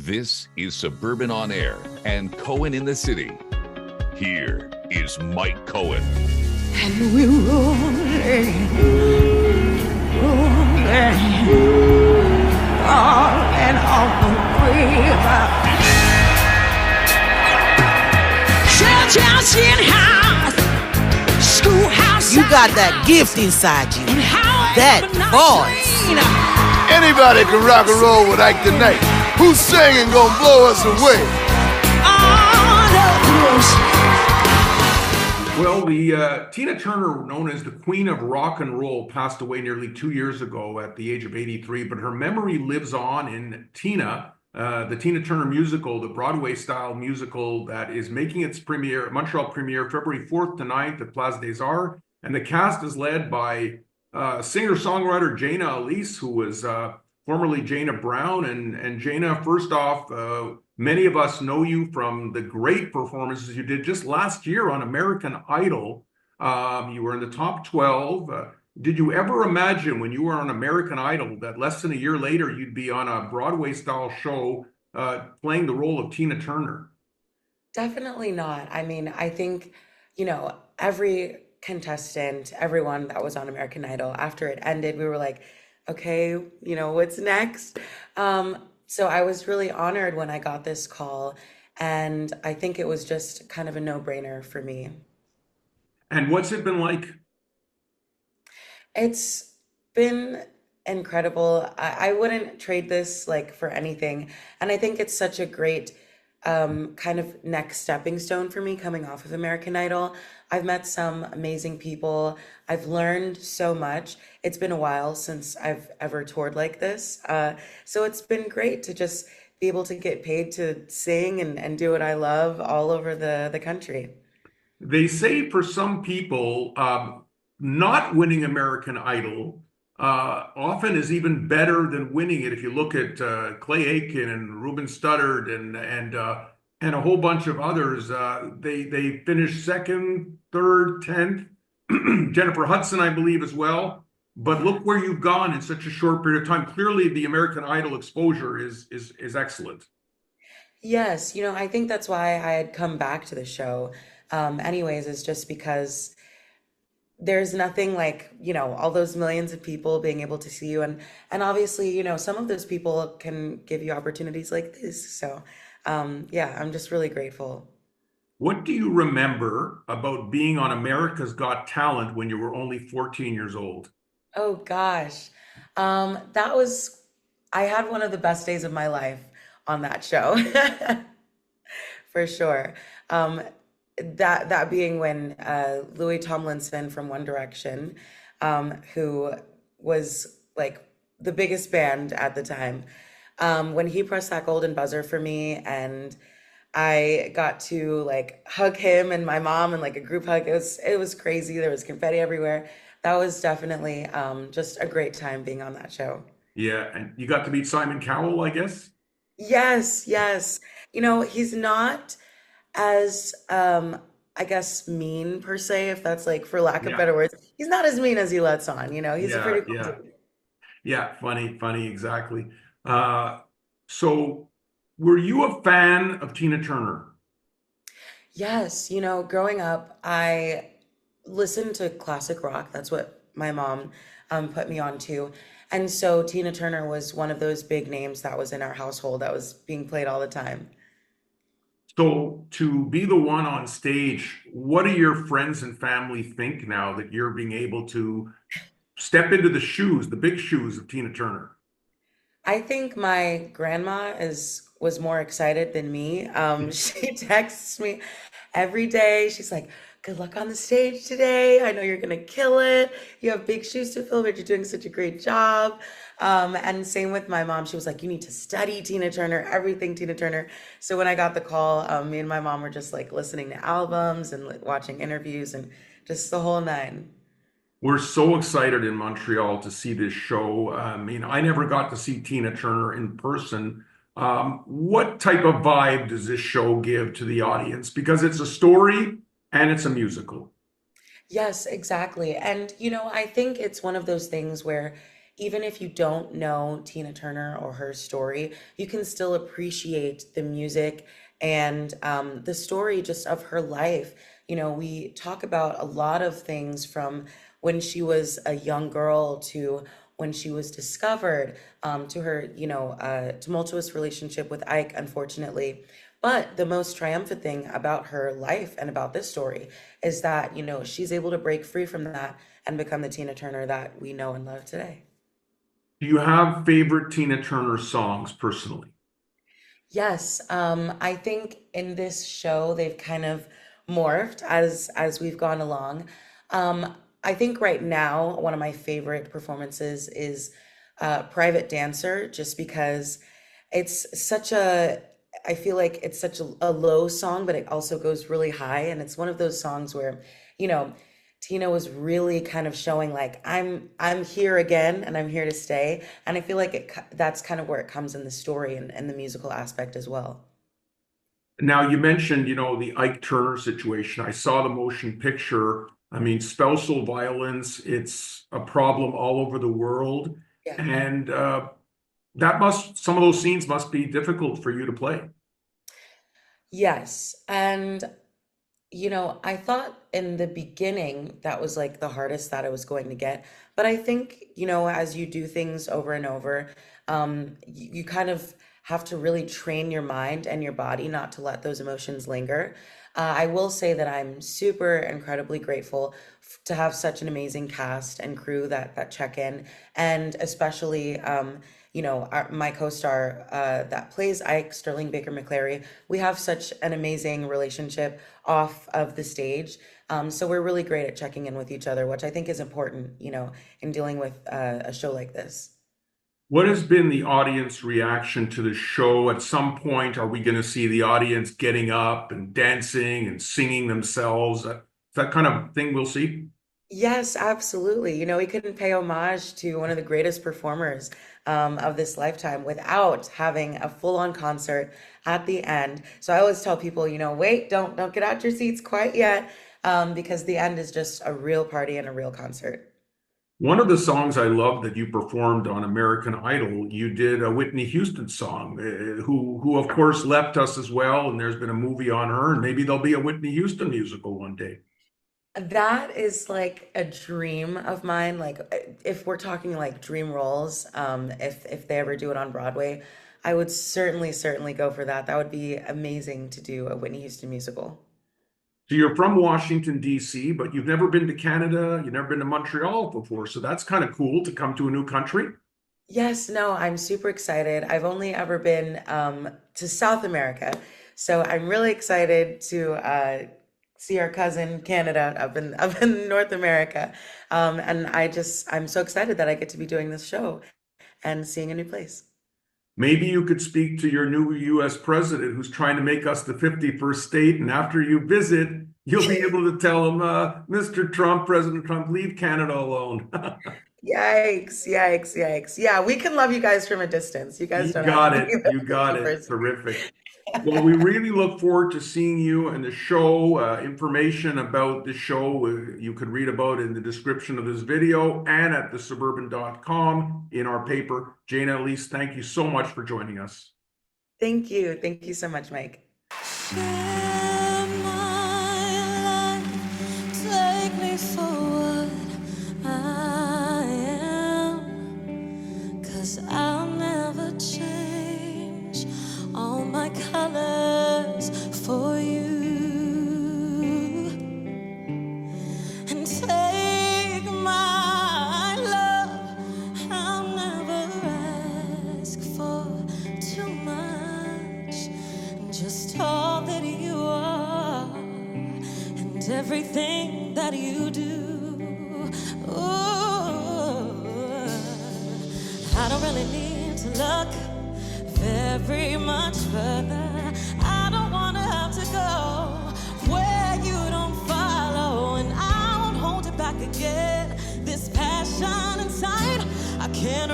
This is Suburban On Air and Cohen in the City. Here is Mike Cohen. And we're rolling, rolling on the river. Church in house, schoolhouse. You got that gift inside you, that voice. Anybody can rock and roll with Ike tonight. Who's singing gonna blow us away? Well, the Tina Turner, known as the Queen of Rock and Roll, passed away nearly 2 years ago at the age of 83, but her memory lives on in Tina, the Tina Turner musical, the Broadway-style musical that is making its Montreal premiere February 4th to 9th at Place des Arts, and the cast is led by singer-songwriter Jayna Elise, who was formerly Jayna Brown. And Jayna, first off, many of us know you from the great performances you did just last year on American Idol. You were in the top 12. Did you ever imagine when you were on American Idol that less than a year later you'd be on a Broadway-style show playing the role of Tina Turner? Definitely not. I mean, I think, every contestant, everyone that was on American Idol, after it ended, we were like, okay, what's next? So I was really honored when I got this call, and I think it was just kind of a no-brainer for me. And what's it been like? It's been incredible. I wouldn't trade this for anything. And I think it's such a great kind of next stepping stone for me coming off of American Idol. I've met some amazing people. I've learned so much. It's been a while since I've ever toured like this. So it's been great to just be able to get paid to sing and do what I love all over the country. They say for some people, not winning American Idol often is even better than winning it. If you look at Clay Aiken and Ruben Studdard and a whole bunch of others, they finished second, third, 10th. Jennifer Hudson, I believe, as well. But look where you've gone in such a short period of time. Clearly, the American Idol exposure is excellent. Yes, I think that's why I had come back to the show. Anyways, is just because there's nothing like, all those millions of people being able to see you. And obviously, some of those people can give you opportunities like this. So, yeah, I'm just really grateful. What do you remember about being on America's Got Talent when you were only 14 years old? Oh, gosh. I had one of the best days of my life on that show, for sure. That being when Louis Tomlinson from One Direction, who was the biggest band at the time, when he pressed that golden buzzer for me, and I got to hug him and my mom and a group hug. It was crazy. There was confetti everywhere. That was definitely just a great time being on that show. Yeah, and you got to meet Simon Cowell, I guess? Yes. He's not as I guess mean per se, if that's for lack of better words. He's not as mean as he lets on, he's a pretty cool dude. Yeah, funny, exactly. So were you a fan of Tina Turner? Yes, growing up, I listened to classic rock. That's what my mom put me on to. And so Tina Turner was one of those big names that was in our household that was being played all the time. So to be the one on stage, what do your friends and family think now that you're being able to step into the big shoes of Tina Turner? I think my grandma was more excited than me. She texts me every day. She's like, good luck on the stage today. I know you're going to kill it. You have big shoes to fill, but you're doing such a great job. And same with my mom. She was like, you need to study Tina Turner, everything Tina Turner. So when I got the call, me and my mom were just listening to albums and watching interviews and just the whole nine. We're so excited in Montreal to see this show. I mean, I never got to see Tina Turner in person. What type of vibe does this show give to the audience? Because it's a story and it's a musical. Yes, exactly. And, I think it's one of those things where even if you don't know Tina Turner or her story, you can still appreciate the music and the story just of her life. You know, we talk about a lot of things from when she was a young girl to when she was discovered, to her, tumultuous relationship with Ike, unfortunately. But the most triumphant thing about her life and about this story is that, she's able to break free from that and become the Tina Turner that we know and love today. Do you have favorite Tina Turner songs personally? Yes, I think in this show they've kind of morphed as we've gone along. I think right now one of my favorite performances is Private Dancer, just because it's such a, I feel like it's such a low song, but it also goes really high, and it's one of those songs where, you know, Tina was really kind of showing like I'm here again and I'm here to stay, and I feel like that's kind of where it comes in the story and the musical aspect as well. Now, you mentioned, the Ike Turner situation. I saw the motion picture. I mean, spousal violence, it's a problem all over the world. Yeah. And some of those scenes must be difficult for you to play. Yes, and I thought in the beginning that was like the hardest that I was going to get. But I think, as you do things over and over, you kind of have to really train your mind and your body not to let those emotions linger. I will say that I'm super incredibly grateful to have such an amazing cast and crew that check in, and especially, my co-star that plays Ike, Sterling Baker McClary. We have such an amazing relationship off of the stage. So we're really great at checking in with each other, which I think is important, in dealing with a show like this. What has been the audience reaction to the show? At some point, are we going to see the audience getting up and dancing and singing themselves? That kind of thing we'll see? Yes, absolutely. We couldn't pay homage to one of the greatest performers of this lifetime without having a full-on concert at the end. So I always tell people, wait, don't get out your seats quite yet, because the end is just a real party and a real concert. One of the songs I love that you performed on American Idol, you did a Whitney Houston song, who of course left us as well, and there's been a movie on her, and maybe there'll be a Whitney Houston musical one day. That is like a dream of mine. Like if we're talking like dream roles, if they ever do it on Broadway, I would certainly go for that. That would be amazing to do a Whitney Houston musical. So you're from Washington, D.C., but you've never been to Canada, you've never been to Montreal before, so that's kind of cool to come to a new country. Yes, no, I'm super excited. I've only ever been to South America, so I'm really excited to see our cousin Canada up in North America. And I'm so excited that I get to be doing this show and seeing a new place. Maybe you could speak to your new U.S. president who's trying to make us the 51st state, and after you visit, you'll be able to tell him, Mr. Trump, President Trump, leave Canada alone. Yikes, yikes, yikes. Yeah, we can love you guys from a distance. You guys don't got have to it. You got it. Terrific. Well, we really look forward to seeing you and the show. Information about the show you could read about in the description of this video and at thesuburban.com in our paper. Jayna Elise, thank you so much for joining us. Thank you. Thank you so much, Mike. Share my life, take me for what I am, 'cause I'll never change all my colors for you, and take my love. I'll never ask for too much, just all that you are and everything that you do. Ooh, I don't really need to look very much further. I don't want to have to go where you don't follow, and I won't hold it back again. This passion inside, I can't